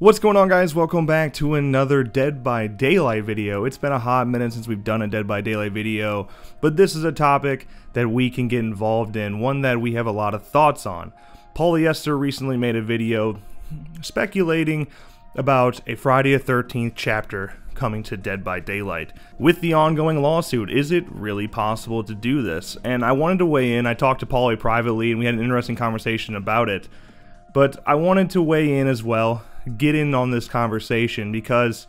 What's going on, guys? Welcome back to another Dead by Daylight video. It's been a hot minute since we've done a Dead by Daylight video, but this is a topic that we can get involved in, one that we have a lot of thoughts on. Polyester recently made a video speculating about a Friday the 13th chapter coming to Dead by Daylight. With the ongoing lawsuit, is it really possible to do this? And I wanted to weigh in. I talked to Poly privately and we had an interesting conversation about it, but I wanted to weigh in as well, get in on this conversation, because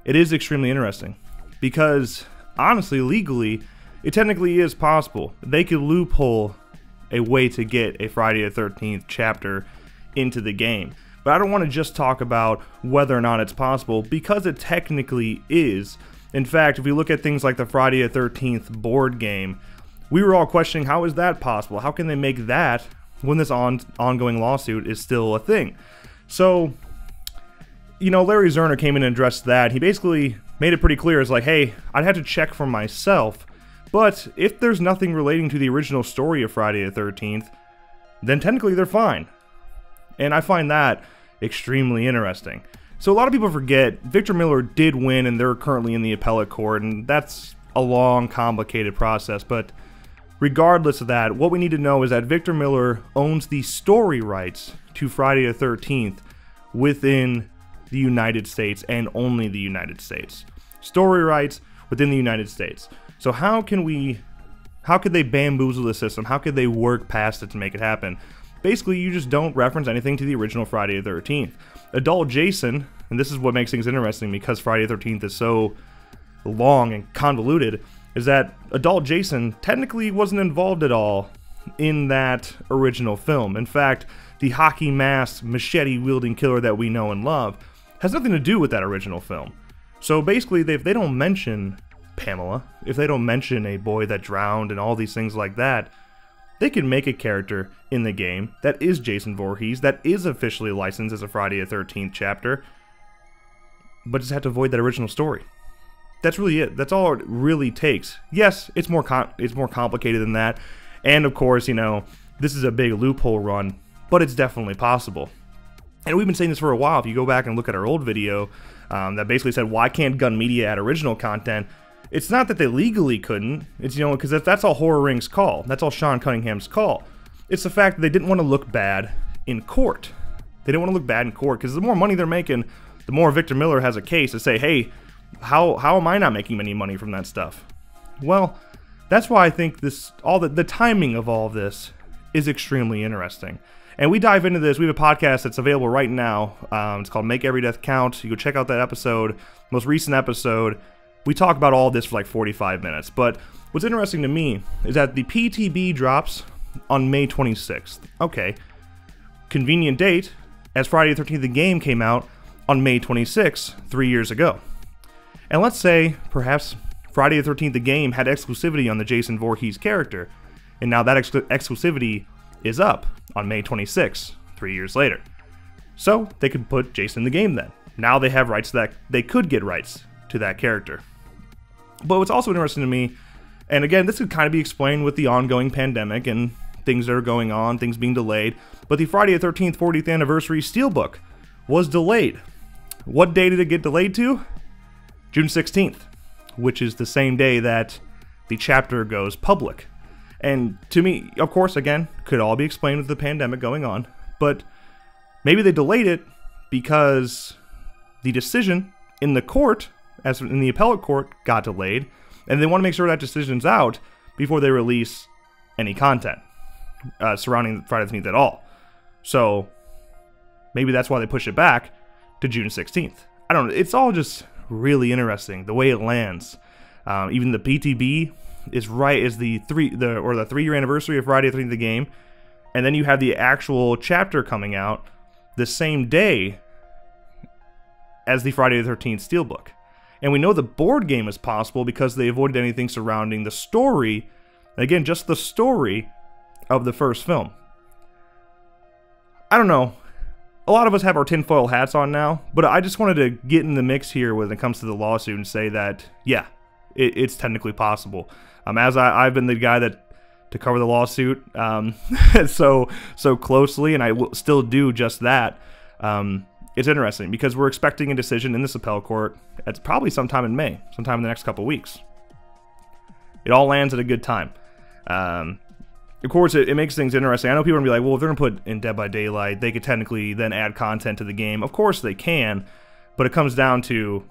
it is extremely interesting. Because honestly, legally, it technically is possible. They could loophole a way to get a Friday the 13th chapter into the game. But I don't want to just talk about whether or not it's possible, because it technically is. In fact, if we look at things like the Friday the 13th board game, we were all questioning, how is that possible? How can they make that when this ongoing lawsuit is still a thing? So, you know, Larry Zerner came in and addressed that. He basically made it pretty clear. It's like, hey, I'd have to check for myself, but if there's nothing relating to the original story of Friday the 13th, then technically they're fine. And I find that extremely interesting. So a lot of people forget, Victor Miller did win, and they're currently in the appellate court, and that's a long, complicated process. But regardless of that, what we need to know is that Victor Miller owns the story rights to Friday the 13th within the United States, and only the United States. Story rights within the United States. So how could they bamboozle the system? How could they work past it to make it happen? Basically, you just don't reference anything to the original Friday the 13th. Adult Jason, and this is what makes things interesting because Friday the 13th is so long and convoluted, is that Adult Jason technically wasn't involved at all in that original film. In fact, the hockey mask, machete-wielding killer that we know and love has nothing to do with that original film. So basically, if they don't mention Pamela, if they don't mention a boy that drowned and all these things like that, they can make a character in the game that is Jason Voorhees, that is officially licensed as a Friday the 13th chapter, but just have to avoid that original story. That's really it. That's all it really takes. Yes, it's more complicated than that, and of course, you know, this is a big loophole run, but it's definitely possible. And we've been saying this for a while. If you go back and look at our old video that basically said, why can't Gun Media add original content? It's not that they legally couldn't. It's, you know, because that's all Horror Ring's call. That's all Sean Cunningham's call. It's the fact that they didn't want to look bad in court. They didn't want to look bad in court, because the more money they're making, the more Victor Miller has a case to say, hey, how am I not making any money from that stuff? Well, that's why I think the timing of all of this is extremely interesting. And we dive into this. We have a podcast that's available right now. It's called Make Every Death Count. You go check out that episode, most recent episode. We talk about all this for like 45 minutes. But what's interesting to me is that the PTB drops on May 26th. Okay. Convenient date, as Friday the 13th the game came out on May 26th, 3 years ago. And let's say, perhaps, Friday the 13th the game had exclusivity on the Jason Voorhees character. And now that exclusivity is up on May 26th, 3 years later. So they could put Jason in the game then. Now they have rights that they could get rights to that character. But what's also interesting to me, and again, this could kind of be explained with the ongoing pandemic and things that are going on, things being delayed, but the Friday the 13th 40th anniversary steelbook was delayed. What day did it get delayed to? June 16th, which is the same day that the chapter goes public. And to me, of course, again, could all be explained with the pandemic going on, but maybe they delayed it because the decision in the court, as in the appellate court, got delayed, and they want to make sure that decision's out before they release any content surrounding Friday the 13th at all. So maybe that's why they push it back to June 16th. I don't know. It's all just really interesting the way it lands. Even the PTB is right as the 3-year anniversary of Friday the 13th the game, and then you have the actual chapter coming out the same day as the Friday the 13th steelbook. And we know the board game is possible because they avoided anything surrounding the story, again, just the story of the first film. I don't know. A lot of us have our tinfoil hats on now, but I just wanted to get in the mix here when it comes to the lawsuit and say that, yeah, it's technically possible. As I've been the guy to cover the lawsuit so closely, and I will still do just that. it's interesting because we're expecting a decision in this appellate court. It's probably sometime in May, sometime in the next couple weeks. It all lands at a good time. Of course, it makes things interesting. I know people are going to be like, well, if they're going to put in Dead by Daylight, they could technically then add content to the game. Of course they can, but it comes down to,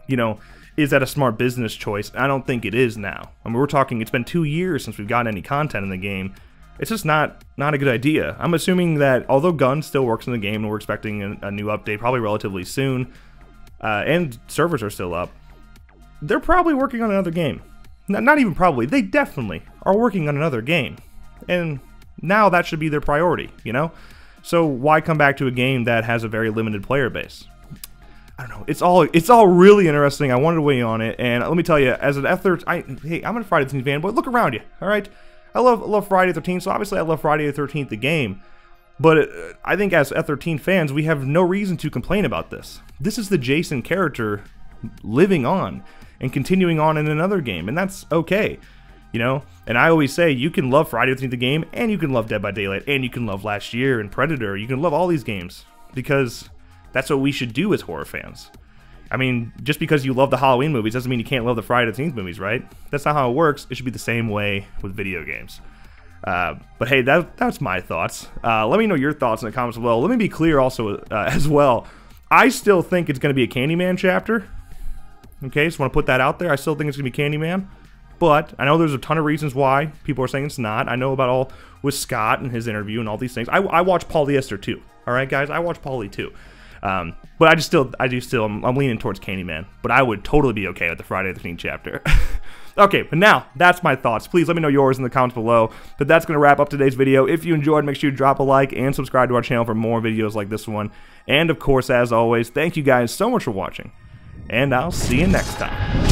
you know, is that a smart business choice? I don't think it is now. I mean, we're talking, it's been 2 years since we've gotten any content in the game. It's just not a good idea. I'm assuming that although Gun still works in the game and we're expecting a new update probably relatively soon, and servers are still up, they're probably working on another game. Not even probably, they definitely are working on another game. And now that should be their priority, you know? So why come back to a game that has a very limited player base? I don't know. It's all really interesting. I wanted to weigh on it, and let me tell you, as an F13, hey, I'm a Friday the 13th fan, but look around you, all right? I love Friday the 13th, so obviously I love Friday the 13th, the game. But I think as F13 fans, we have no reason to complain about this. This is the Jason character living on and continuing on in another game, and that's okay, you know? And I always say, you can love Friday the 13th, the game, and you can love Dead by Daylight, and you can love Last Year and Predator. You can love all these games, because that's what we should do as horror fans. I mean, just because you love the Halloween movies doesn't mean you can't love the Friday the 13th movies, right? That's not how it works. It should be the same way with video games. But hey, that's my thoughts. Let me know your thoughts in the comments below. Let me be clear also as well. I still think it's going to be a Candyman chapter. Okay, just want to put that out there. I still think it's going to be Candyman. But I know there's a ton of reasons why people are saying it's not. I know about all with Scott and his interview and all these things. I watch Polyester too. All right, guys, I watch Poly too. But I'm leaning towards Candyman. But I would totally be okay with the Friday the 13th chapter. Okay, but now, that's my thoughts. Please let me know yours in the comments below. But that's going to wrap up today's video. If you enjoyed, make sure you drop a like and subscribe to our channel for more videos like this one. And of course, as always, thank you guys so much for watching. And I'll see you next time.